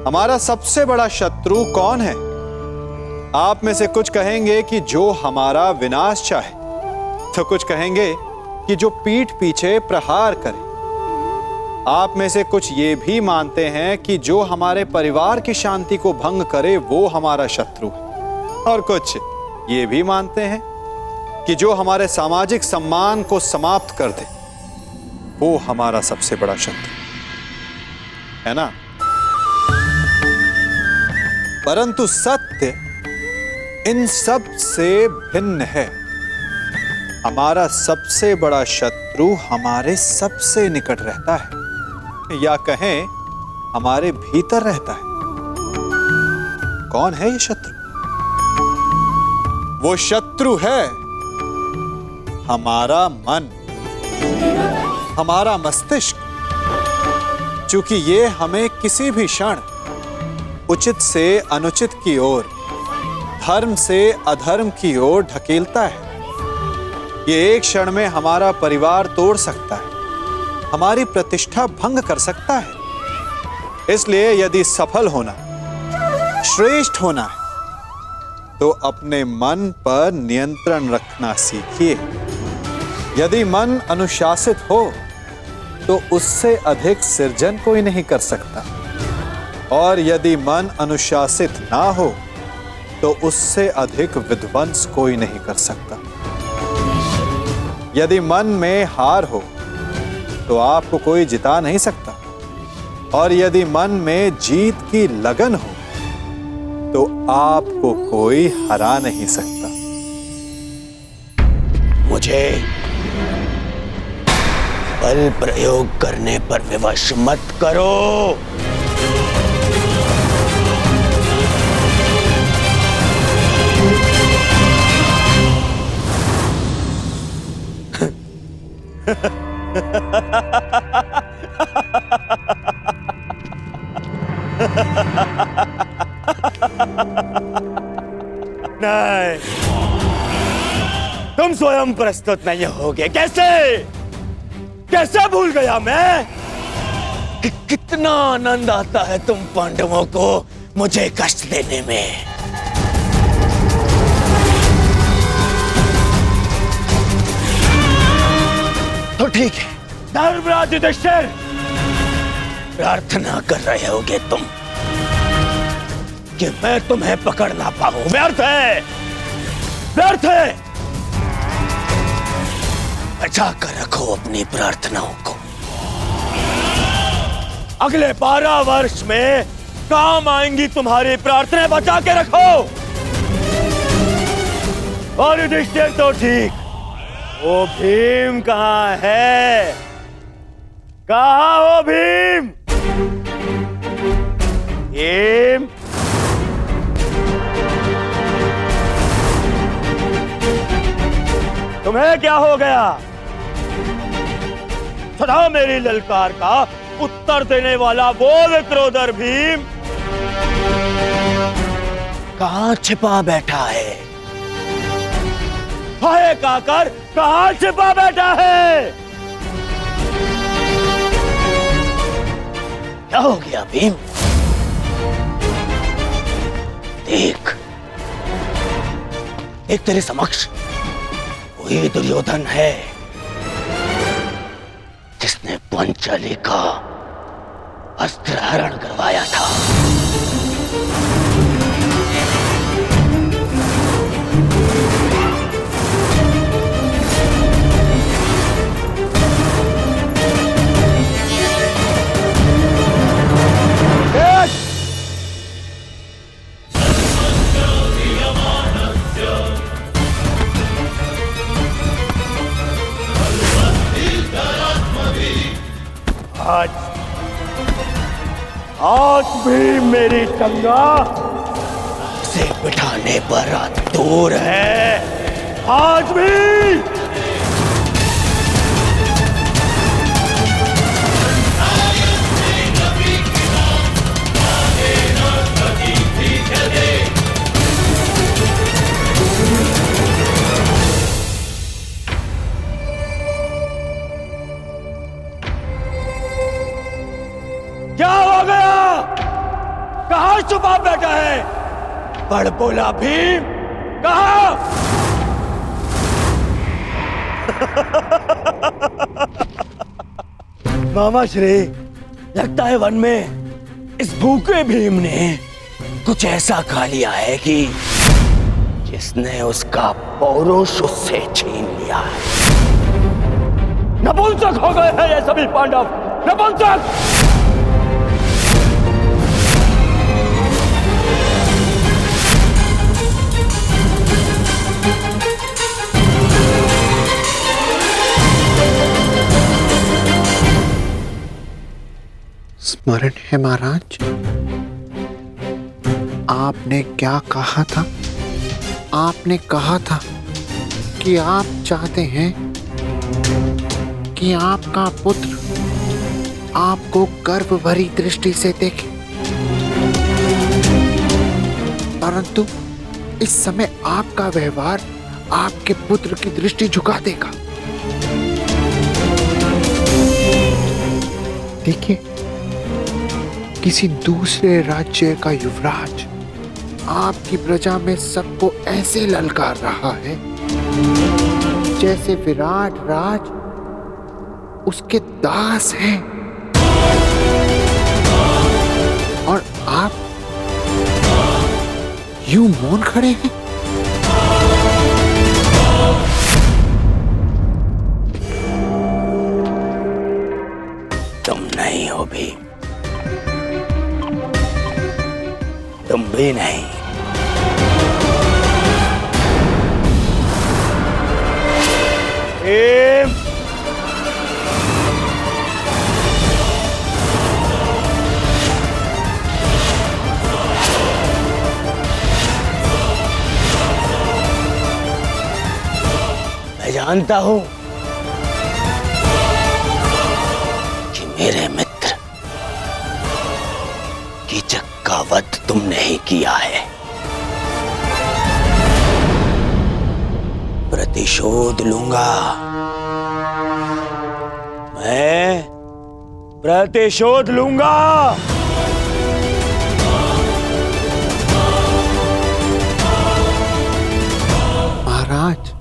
हमारा सबसे बड़ा शत्रु कौन है? आप में से कुछ कहेंगे कि जो हमारा विनाश चाहे, तो कुछ कहेंगे कि जो पीठ पीछे प्रहार करे। आप में से कुछ ये भी मानते हैं कि जो हमारे परिवार की शांति को भंग करे वो हमारा शत्रु है, और कुछ ये भी मानते हैं कि जो हमारे सामाजिक सम्मान को समाप्त कर दे वो हमारा सबसे बड़ा शत्रु है ना। परंतु सत्य इन सब से भिन्न है। हमारा सबसे बड़ा शत्रु हमारे सबसे निकट रहता है, या कहें हमारे भीतर रहता है। कौन है ये शत्रु? वो शत्रु है हमारा मन, हमारा मस्तिष्क। चूंकि ये हमें किसी भी क्षण उचित से अनुचित की ओर, धर्म से अधर्म की ओर ढकेलता है। ये एक क्षण में हमारा परिवार तोड़ सकता है, हमारी प्रतिष्ठा भंग कर सकता है। इसलिए यदि सफल होना, श्रेष्ठ होना है, तो अपने मन पर नियंत्रण रखना सीखिए। यदि मन अनुशासित हो तो उससे अधिक सृजन कोई नहीं कर सकता, और यदि मन अनुशासित ना हो तो उससे अधिक विध्वंस कोई नहीं कर सकता। यदि मन में हार हो तो आपको कोई जिता नहीं सकता, और यदि मन में जीत की लगन हो तो आपको कोई हरा नहीं सकता। मुझे बल प्रयोग करने पर विवश मत करो। नहीं, तुम स्वयं प्रस्तुत नहीं होगे। कैसे कैसे भूल गया मैं कि कितना आनंद आता है तुम पांडवों को मुझे कष्ट देने में। तो ठीक है, धर्मराज युधिष्ठिर, प्रार्थना कर रहे होगे तुम कि मैं तुम्हें पकड़ ना पाऊं। व्यर्थ है, व्यर्थ है। बचा कर रखो अपनी प्रार्थनाओं को। अगले 12 वर्ष में काम आएंगी तुम्हारी प्रार्थनाएं, बचा के रखो। और युधिष्ठिर तो ठीक, वो भीम कहां है? कहां वो भीम? भीम, तुम्हें क्या हो गया? सदा मेरी ललकार का उत्तर देने वाला वो विक्रोधर भीम कहां छिपा बैठा है? हाय काकर, कहां छिपा बैठा है? क्या हो गया भीम? देख, एक तेरे समक्ष वही दुर्योधन है जिसने पंचाली का अस्त्र हरण करवाया था। आज भी मेरी टंगा से बिठाने पर दूर है। आज भी क्या हो गया? कहां छुपा बैठा है? बड़ बोला भीम कहां? मामा श्री, लगता है वन में इस भूखे भीम ने कुछ ऐसा खा लिया है कि जिसने उसका पौरुष उससे छीन लिया है। नपुंसक हो गए हैं ये सभी पांडव, नपुंसक! स्मरण है महाराज, आपने क्या कहा था? आपने कहा था कि आप चाहते हैं कि आपका पुत्र आपको गर्व भरी दृष्टि से देखे, परंतु इस समय आपका व्यवहार आपके पुत्र की दृष्टि झुका देगा। देखिए, किसी दूसरे राज्य का युवराज आपकी प्रजा में सबको ऐसे ललकार रहा है जैसे विराट राज उसके दास हैं, और आप यूं मौन खड़े हैं। तुम नहीं हो भी, तुम भी नहीं। भीम, मैं जानता हूं कि मेरे मित्र कीचक का वध तुमने ही किया है। प्रतिशोध लूंगा, मैं प्रतिशोध लूंगा। महाराज,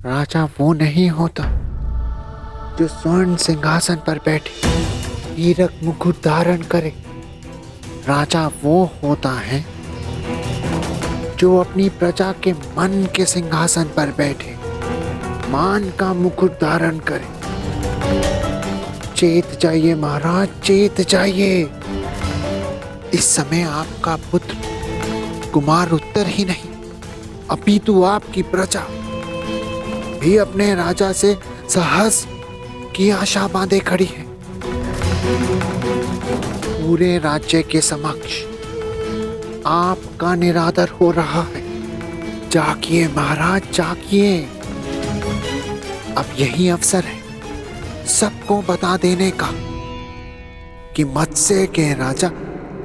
राजा वो नहीं होता जो स्वर्ण सिंहासन पर बैठे हीरक मुकुट धारण करे। राजा वो होता है जो अपनी प्रजा के मन के सिंहासन पर बैठे मान का मुकुट धारण करे। चेत जाइए महाराज, चेत जाइए। इस समय आपका पुत्र कुमार उत्तर ही नहीं, अपितु आपकी प्रजा भी अपने राजा से साहस की आशा बांधे खड़ी है। पूरे राज्य के समक्ष आपका निरादर हो रहा है। जागिए महाराज, जागिए। अब यही अवसर है सबको बता देने का कि मत्स्य के राजा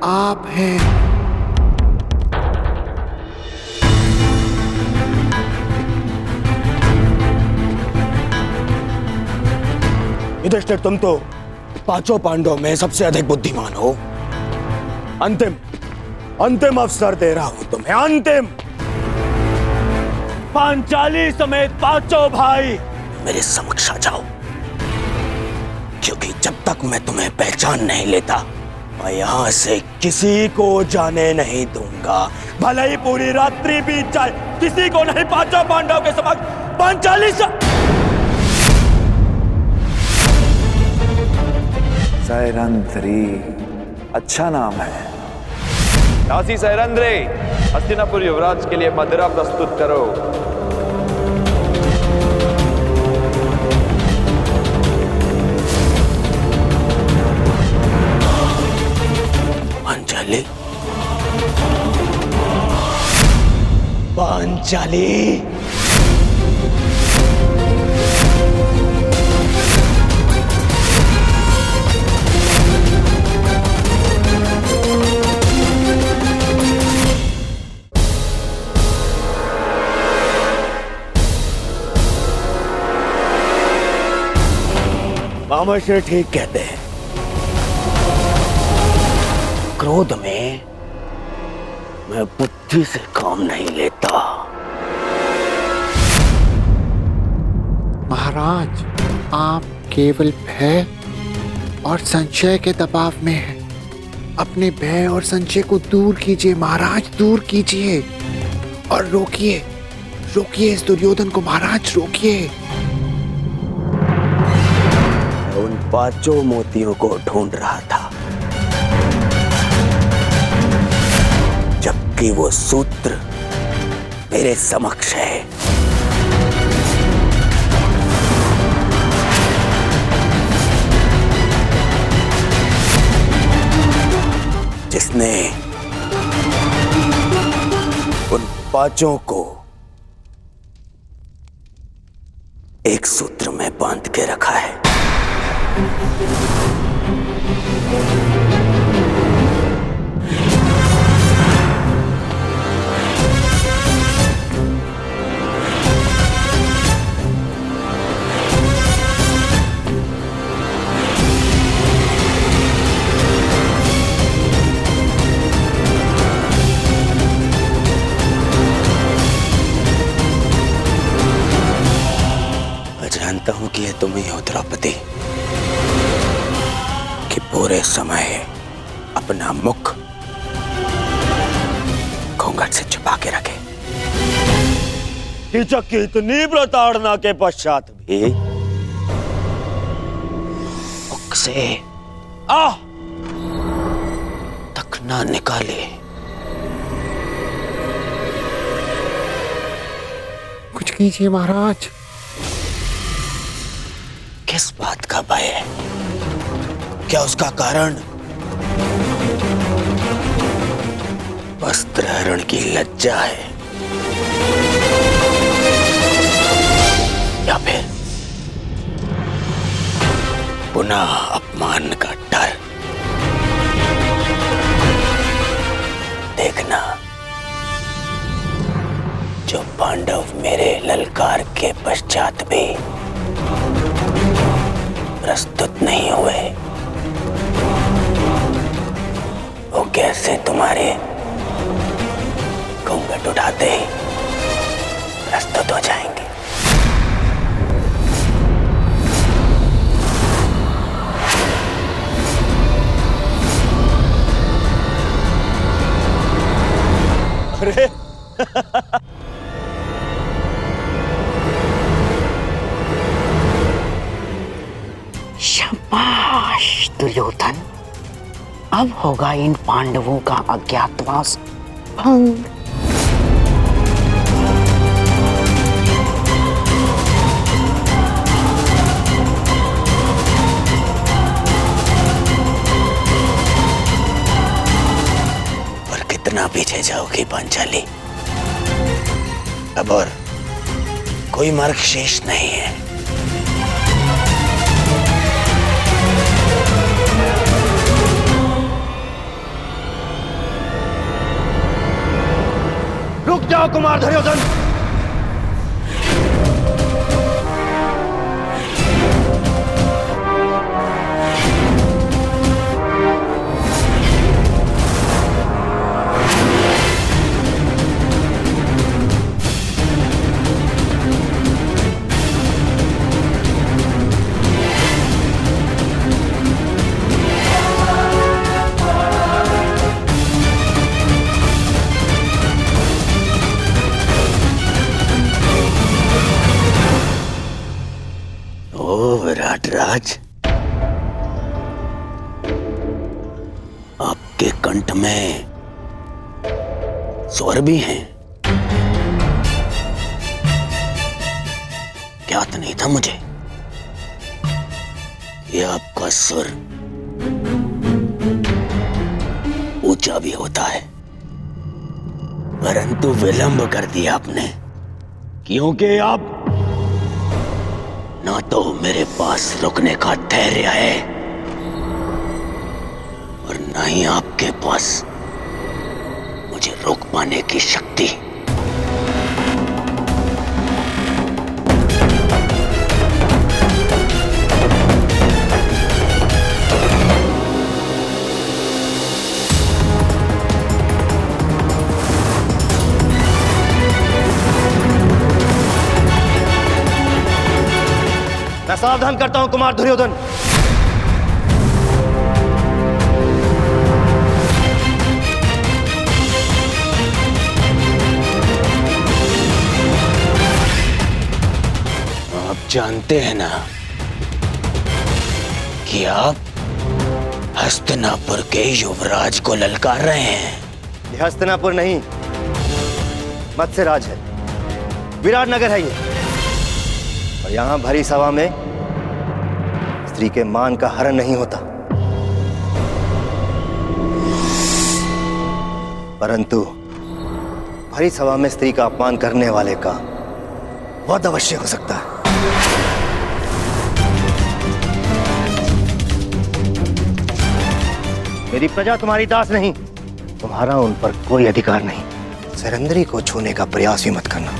आप हैं। युधिष्ठिर, तुम तो पांचों पांडवों में सबसे अधिक बुद्धिमान हो। अंतिम अंतिम अवसर दे रहा हूं तुम्हें, अंतिम। पांचाली समेत पांचों भाई मेरे समक्ष आ जाओ, क्योंकि जब तक मैं तुम्हें पहचान नहीं लेता मैं यहां से किसी को जाने नहीं दूंगा। भले ही पूरी रात्रि बीत जाए, किसी को नहीं। पांचों पांडवों के समक्ष पांचाली सैरंध्री, अच्छा नाम है। दासी सैरंध्री, हस्तिनापुर युवराज के लिए मदिरा प्रस्तुत करो। पांचाली, पांचाली। मामा श्री ठीक कहते हैं, क्रोध में मैं बुद्धि से काम नहीं लेता। महाराज, आप केवल भय और संशय के दबाव में हैं। अपने भय और संशय को दूर कीजिए महाराज, दूर कीजिए और रोकिए इस दुर्योधन को महाराज, रोकिए। मैं उन 5 मोतियों को ढूंढ रहा था, जबकि वो सूत्र मेरे समक्ष है। जिसने उन 5 को एक सूत्र में बांध के रखा है। जानता हूं कि ये तुम ही हो द्रौपदी, कि पूरे समय अपना मुख घूंघट से छुपा के रखे। कीचक की इतनी प्रताड़ना के पश्चात भी मुख से आह तक ना निकाले। कुछ कीजिए महाराज। किस बात का भय है? क्या उसका कारण वस्त्रहरण की लज्जा है, या फिर पुनः अपमान का डर? देखना, जो पांडव मेरे ललकार के पश्चात भी प्रस्तुत नहीं हुए, वो कैसे तुम्हारे घूंघट उठाते ही प्रस्तुत हो जाएंगे। अरे शाबाश दुर्योधन, अब होगा इन पांडवों का अज्ञातवास भंग। और कितना पीछे जाओगी पांचाली? अब और कोई मार्ग शेष नहीं है। रुक जाओ कुमार दुर्योधन। विराट राज, आपके कंठ में स्वर भी हैं। ज्ञात नहीं था मुझे ये आपका सुर ऊंचा भी होता है, परंतु विलंब कर दिया आपने, क्योंकि आप ना तो मेरे पास रुकने का धैर्य है और ना ही आपके पास मुझे रोक पाने की शक्ति। मैं सावधान करता हूं कुमार दुर्योधन। आप जानते हैं ना कि आप हस्तिनापुर के युवराज को ललकार रहे हैं। ये हस्तिनापुर नहीं, मत्स्यराज है, विराटनगर है ये। और यहां भरी सभा में स्त्री के मान का हरण नहीं होता, परंतु भरी सभा में स्त्री का अपमान करने वाले का वध अवश्य हो सकता है। मेरी प्रजा तुम्हारी दास नहीं, तुम्हारा उन पर कोई अधिकार नहीं। सैरंध्री को छूने का प्रयास भी मत करना।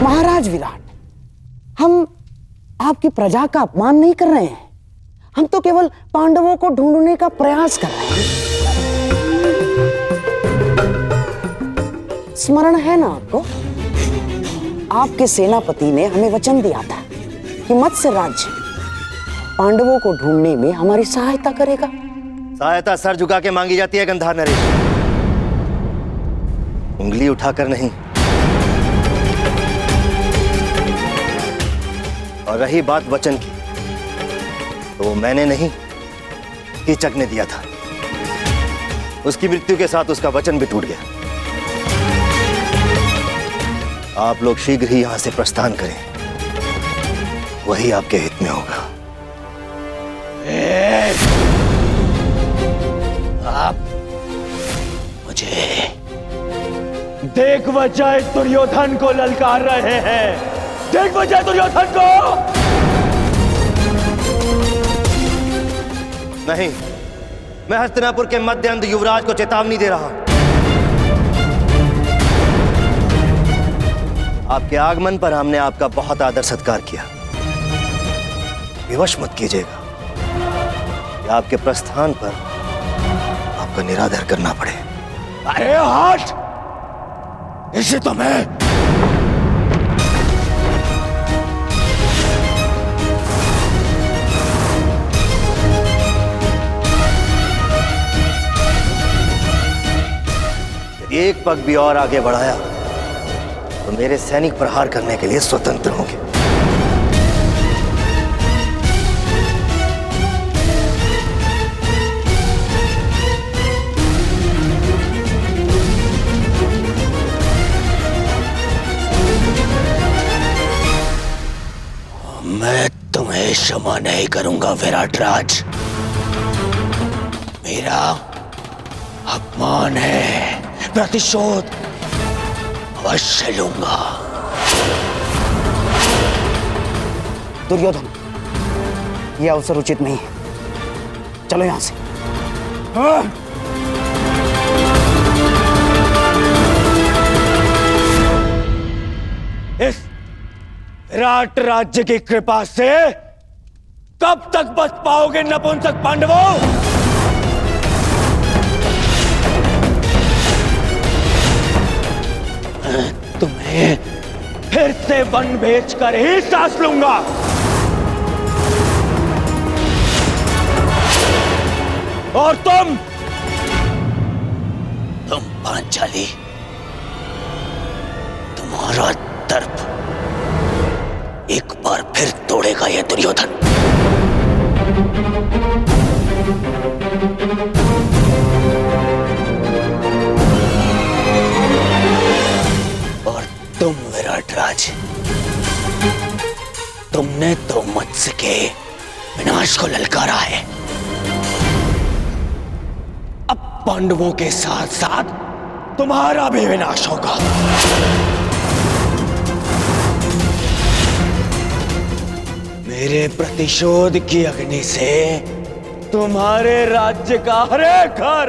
महाराज विराट, हम आपकी प्रजा का अपमान नहीं कर रहे हैं। हम तो केवल पांडवों को ढूंढने का प्रयास कर रहे हैं। स्मरण है ना आपको, आपके सेनापति ने हमें वचन दिया था कि मत्स्य राज्य पांडवों को ढूंढने में हमारी सहायता करेगा। सहायता सर झुका के मांगी जाती है गंधार नरेश, उंगली उठाकर नहीं। और रही बात वचन की, तो वो मैंने नहीं, कीचक ने दिया था। उसकी मृत्यु के साथ उसका वचन भी टूट गया। आप लोग शीघ्र ही यहां से प्रस्थान करें, वही आपके हित में होगा। आप मुझे देख वजह दुर्योधन को ललकार रहे हैं। देख वजह दुर्योधन को। नहीं, मैं हस्तिनापुर के मध्य अंध युवराज को चेतावनी दे रहा हूं। आपके आगमन पर हमने आपका बहुत आदर सत्कार किया। विवश मत कीजिएगा कि आपके प्रस्थान पर आपका निरादर करना पड़े। अरे हट! इसे तो मैं एक पग भी और आगे बढ़ाया तो मेरे सैनिक प्रहार करने के लिए स्वतंत्र होंगे। मैं तुम्हें क्षमा नहीं करूंगा विराटराज। मेरा अपमान है, प्रतिशोध अवश्य लूंगा। दुर्योधन, यह अवसर उचित नहीं है। चलो यहां से। इस विराट राज्य की कृपा से कब तक बच पाओगे नपुंसक पांडवों? तुम्हें फिर से वन बेचकर ही सांस लूंगा। और तुम पांचाली, तुम्हारा दर्प एक बार फिर तोड़ेगा यह दुर्योधन। और तुम विराटराज, तुमने तो मत्स्य के विनाश को ललकारा है। अब पांडवों के साथ साथ तुम्हारा भी विनाश होगा। मेरे प्रतिशोध की अग्नि से तुम्हारे राज्य का हर एक घर